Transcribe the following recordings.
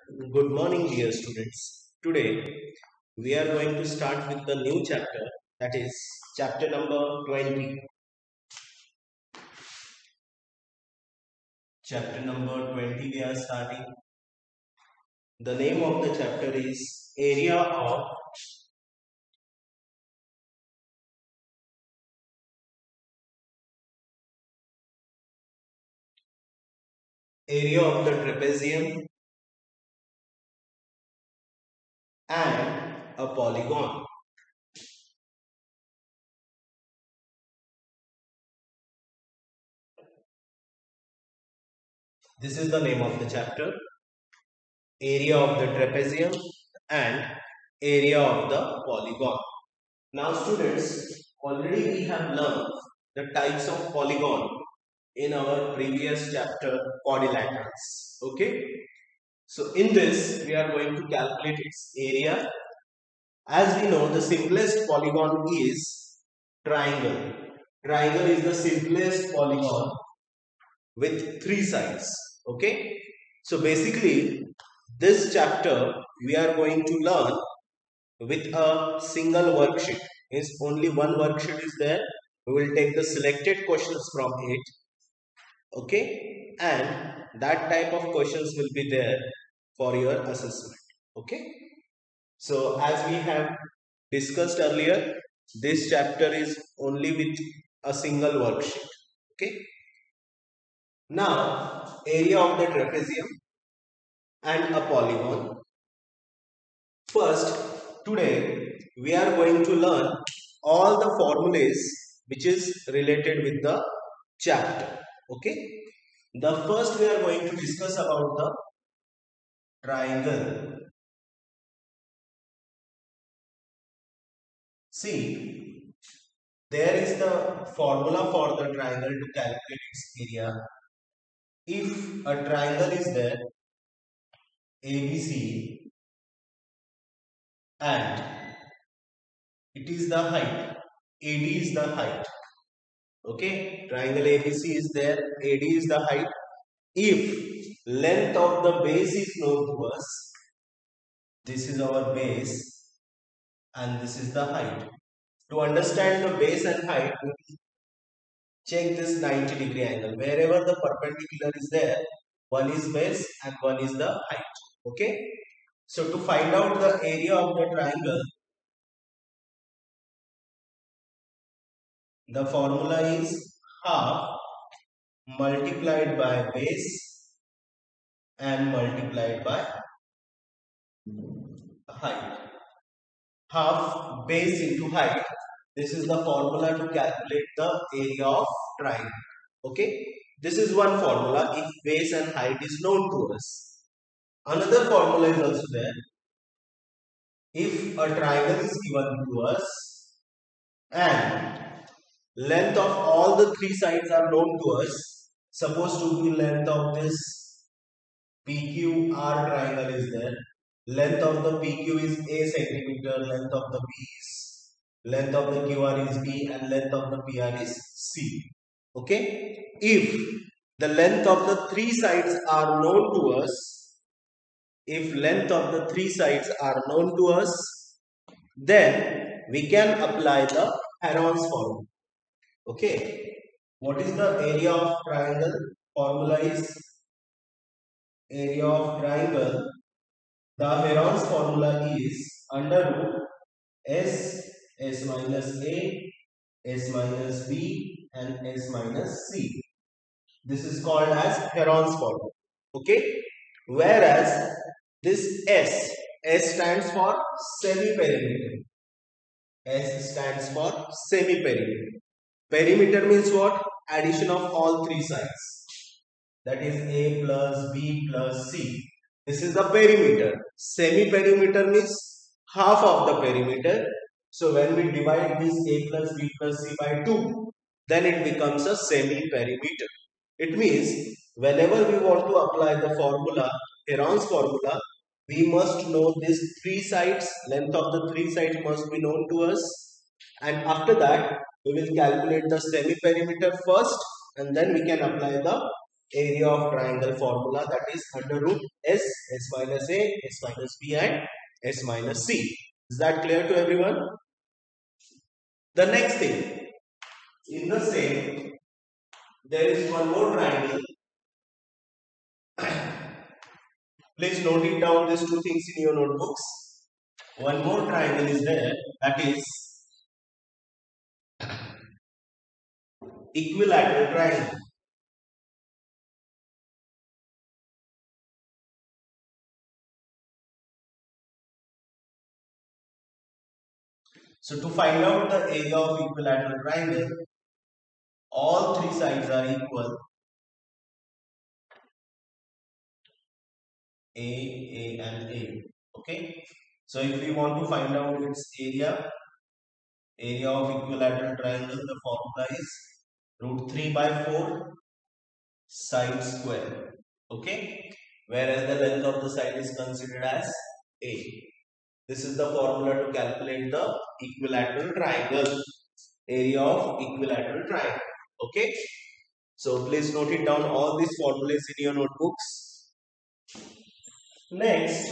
Good morning, dear students. Today we are going to start with the new chapter, that is chapter number 20. Chapter number 20 we are starting. The name of the chapter is area of the trapezium and a polygon. This is the name of the chapter, area of the trapezium and area of the polygon. Now students, already we have learned the types of polygon in our previous chapter, quadrilaterals. Okay. So in this we are going to calculate its area. As we know, the simplest polygon is triangle. Triangle is the simplest polygon with three sides. Okay. So basically this chapter we are going to learn with a single worksheet. Is only one worksheet is there. We will take the selected questions from it. Okay, and that type of questions will be there for your assessment. Okay, so as we have discussed earlier, this chapter is only with a single worksheet. Okay, now area of the trapezium and a polygon. First, today we are going to learn all the formulas which is related with the chapter. Okay, the first we are going to discuss about the triangle. See, there is the formula for the triangle to calculate its area. If a triangle is there, ABC, and it is the height, AD is the height. Okay, triangle ABC is there, AD is the height. If length of the base is known to us, this is our base and this is the height. To understand the base and height, check this 90-degree angle. Wherever the perpendicular is there, one is base and one is the height. Okay. So to find out the area of the triangle, the formula is half multiplied by base and multiplied by height. Half base into height. This is the formula to calculate the area of triangle. Okay. This is one formula if base and height is known to us. Another formula is also there. If a triangle is given to us and length of all the three sides are known to us, suppose to be length of this PQR triangle is there, length of the PQ is A centimeter, length of the length of the QR is B and length of the PR is C. Okay, if the length of the three sides are known to us, if length of the three sides are known to us, then we can apply the Heron's formula. Okay. What is the area of triangle? Formula is area of triangle. The Heron's formula is under root S minus A, S minus B and S minus C. This is called as Heron's formula. Okay. Whereas this S stands for semi-perimeter. S stands for semi-perimeter. Perimeter means what? Addition of all three sides. That is A plus B plus C. This is the perimeter. Semi-perimeter means half of the perimeter. So when we divide this A plus B plus C by 2, then it becomes a semi-perimeter. It means whenever we want to apply the formula, Heron's formula, we must know these three sides, length of the three sides must be known to us. And after that, we will calculate the semi-perimeter first and then we can apply the area of triangle formula, that is under root s, s minus a, s minus b and s minus c. Is that clear to everyone? The next thing, in the same, there is one more triangle. Please note it down, these two things in your notebooks. One more triangle is there, that is equilateral triangle. So to find out the area of equilateral triangle, all three sides are equal. A and A. Okay. So if we want to find out its area of equilateral triangle, the formula is root 3 by 4 side square. Okay. Whereas the length of the side is considered as A. This is the formula to calculate the equilateral triangle. Area of equilateral triangle. Okay. So please note it down, all these formulas in your notebooks. Next,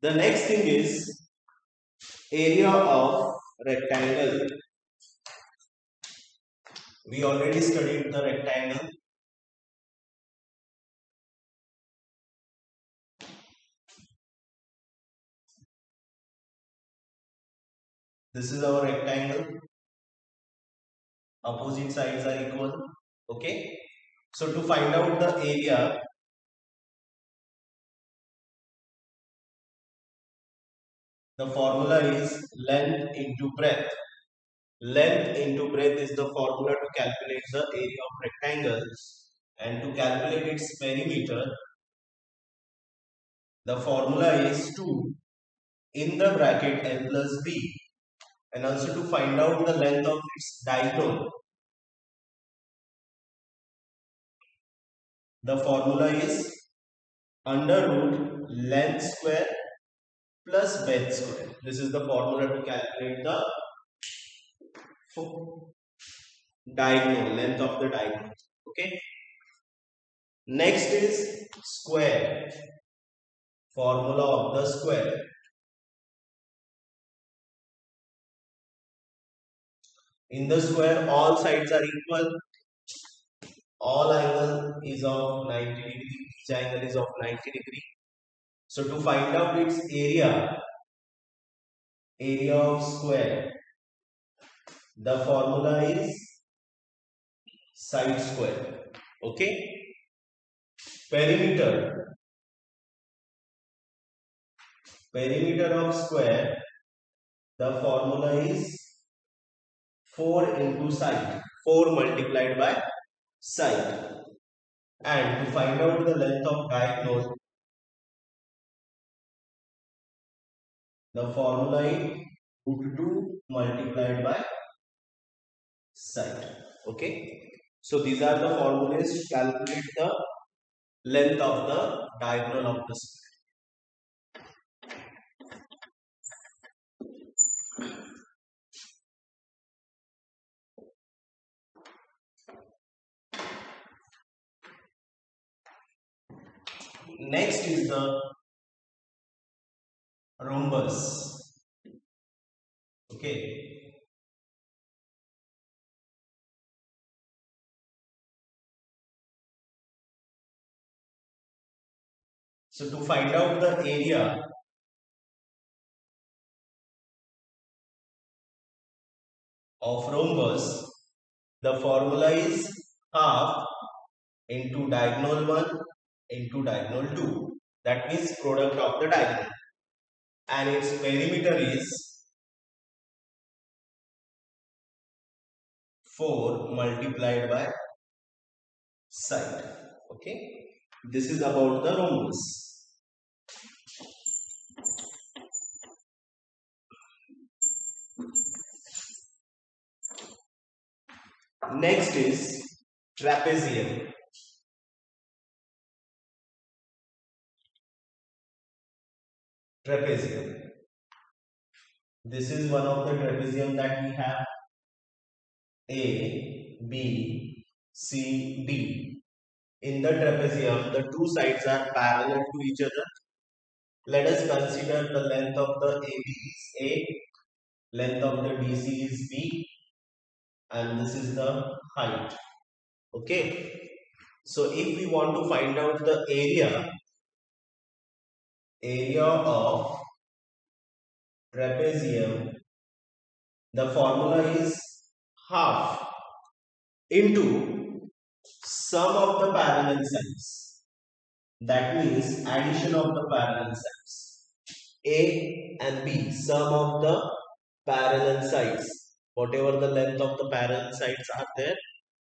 the next thing is area of rectangle. We already studied the rectangle. This is our rectangle. Opposite sides are equal. Okay. So to find out the area, the formula is length into breadth. Length into breadth is the formula to calculate the area of rectangles, and to calculate its perimeter, the formula is 2 in the bracket L plus B, and also to find out the length of its diagonal, the formula is under root length square plus breadth square. This is the formula to calculate the diagonal, length of the diagonal. Okay. Next is square, formula of the square. In the square, all sides are equal. All angle is of 90 degree. Each angle is of 90 degree. So to find out its area of square, the formula is side square. Okay. Perimeter of square, the formula is 4 into side, 4 multiplied by side. And to find out the length of diagonal, the formula is root 2 multiplied by side. Okay. So these are the formulas to calculate the length of the diagonal of the square. Next is the rhombus. Okay. So to find out the area of rhombus, the formula is half into diagonal 1 into diagonal 2. That means product of the diagonal. And its perimeter is 4 multiplied by side. Okay. This is about the rhombus. Next is trapezium. trapezium. This is one of the trapezium that we have. A, B, C, D. In the trapezium, the two sides are parallel to each other. Let us consider the length of the AB is A, length of the DC is B, and this is the height. Okay. So if we want to find out the area of trapezium, the formula is half into sum of the parallel sides. That means addition of the parallel sides. A and B, sum of the parallel sides. Whatever the length of the parallel sides are there,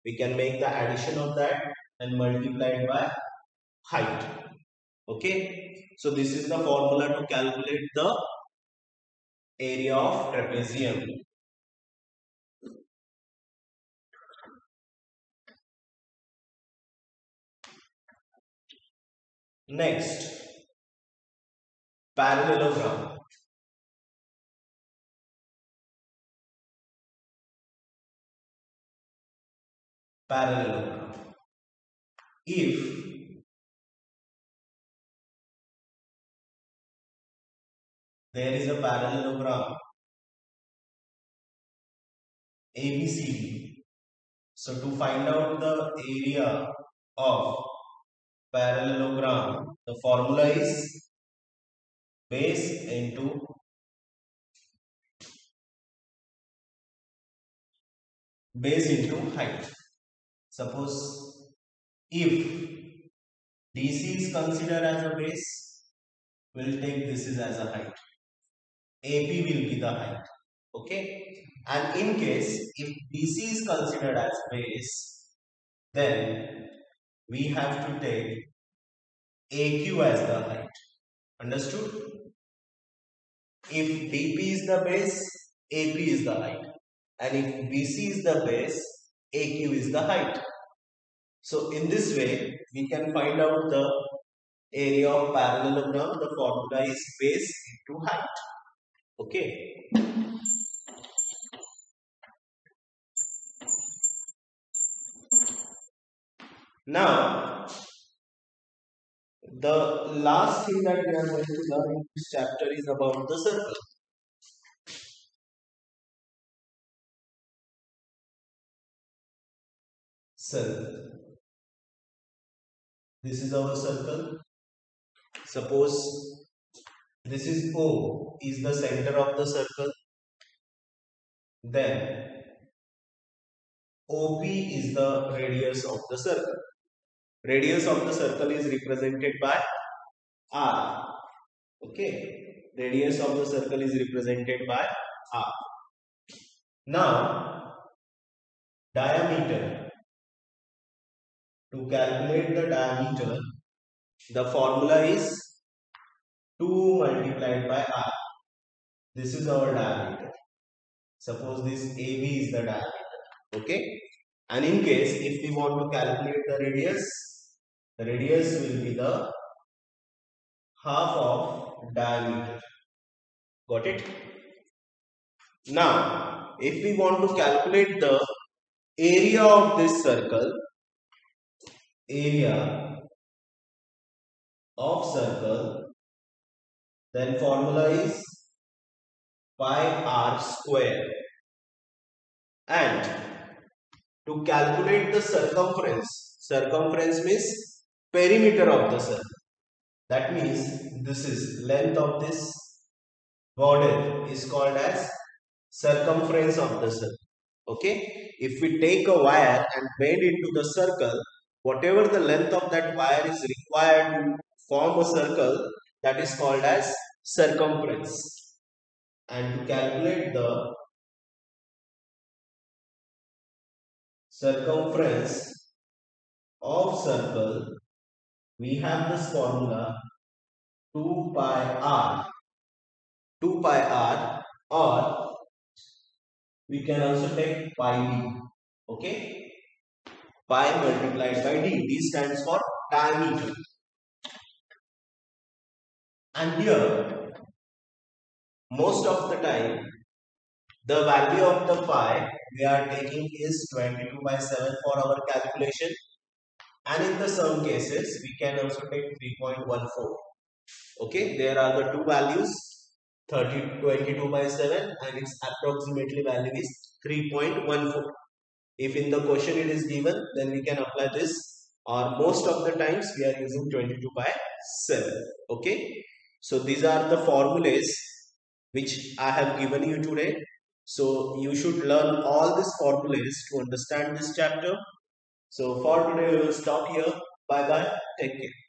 we can make the addition of that and multiply it by height. Okay. So this is the formula to calculate the area of trapezium. Next, parallelogram. Parallelogram. If there is a parallelogram ABCD, so to find out the area of parallelogram, the formula is base into height. Suppose if DC is considered as a base, we'll take this is as a height. AP will be the height. Okay. And in case if BC is considered as base, then we have to take AQ as the height. Understood? If DP is the base, AP is the height. And if BC is the base, AQ is the height. So in this way, we can find out the area of parallelogram. The formula is base into height. Okay. Now, the last thing that we are going to learn in this chapter is about the circle. Circle. This is our circle. Suppose this is O is the center of the circle. Then OP is the radius of the circle. Radius of the circle is represented by R. Okay. Radius of the circle is represented by R. Now, diameter. To calculate the diameter, the formula is 2 multiplied by R. This is our diameter. Suppose this AB is the diameter. Okay. And in case if we want to calculate the radius will be the half of diameter. Got it? Now, if we want to calculate the area of this circle, then formula is pi r square. And to calculate the circumference means perimeter of the circle. That means this is length of this border is called as circumference of the circle. Okay. If we take a wire and bend into the circle, whatever the length of that wire is required to form a circle, that is called as circumference. And to calculate the circumference of circle, we have this formula 2 pi r. 2 pi r, or we can also take pi d. Okay. Pi multiplied by d. D stands for diameter. And here most of the time the value of the pi we are taking is 22 by 7 for our calculation, and in the some cases we can also take 3.14. Okay, there are the two values 22 by 7 and its approximately value is 3.14. If in the question it is given, then we can apply this, or most of the times we are using 22 by 7. Okay, so these are the formulas which I have given you today. So you should learn all these formulas to understand this chapter. So for today we will stop here. Bye bye, take care.